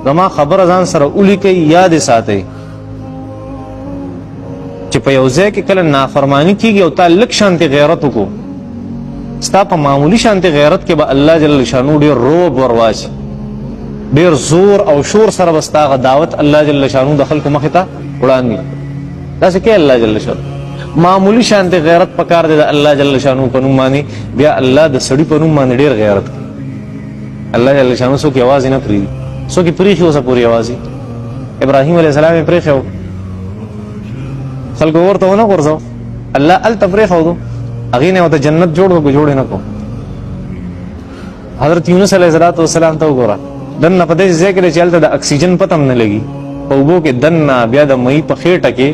زما خبره ځان سره ولیکئ، یاد یې ساتئ چې په یو ځای کې کله نافرمانی کېږي او تا لږ شانتې غیرت وکړو، ستا په معمولي شانتې غیرت کې به الله جل شانو ډېر روب ور واچي، ډېر زور او شور سره به ستا هغه دعوت الله جل شانو د خلکو مخې ته وړاندې. داسې کوي الله جل شانو. معمولي شانتې غیرت پکار دی د الله جل شانو په نوم باندې، بیا الله د سړي په نوم باندې ډېر غیرت کوي. الله جل شانو څوک یوازې نه پرېږدي، څوک یې پرېښي اوسه پورې یوازې. ابراهیم علیه السلام یې پرېښی و، خلکو ورته ونه غورځو، الله هلته پرېښودو، هغې نه ورته جنت جوړ کړو، جوړ یې نه کړو. حضرت یونس علیه السلام ته وګوره، دننه په داسې ځای کې دی چې هلته د اکسیجن پته هم نه لګي، په اوبو کې دننه بیا د مۍ په خېټه کې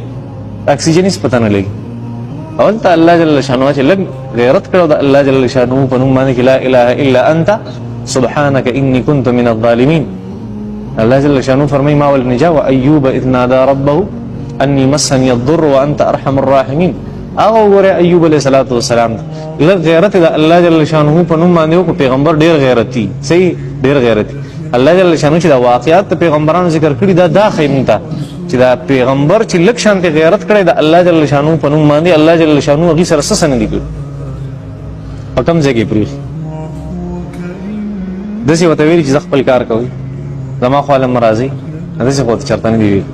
د اکسیجن هېڅ پته نه لګي. او هلته الله جل شانو چې لږ غیرت کړی د الله جل شانو په نوم باندې کې لا اله الا انت سبحانك انی كنت من الظالمین. الله جل شانو فرمایي ما والنجا وایوب اذ نادى ربه انی مسنی الضر وانت ارحم الراحمین. هغه وګوره ایوب علیه السلام لږ غیرت د الله جل شانو په نوم باندې وکړو. پیغمبر ډېر غیرتي، صحیح ډېر غیرتي. الله جل شانو چې دا واقعات د پیغمبرانو ذکر کړي دا ښیي موږ ته چې دا پیغمبر چې لږ شانتې غیرت کړی د الله جل شانو په نوم باندې، الله جل شانو هغې سره څه نه دي کړي، په کوم ځای کې یې پرېښي. داسې ورته ویلي چې زه خپل کار کوئ، زما خوا له مه راځئ، داسې خو ورته چېرته نه دي ویلي.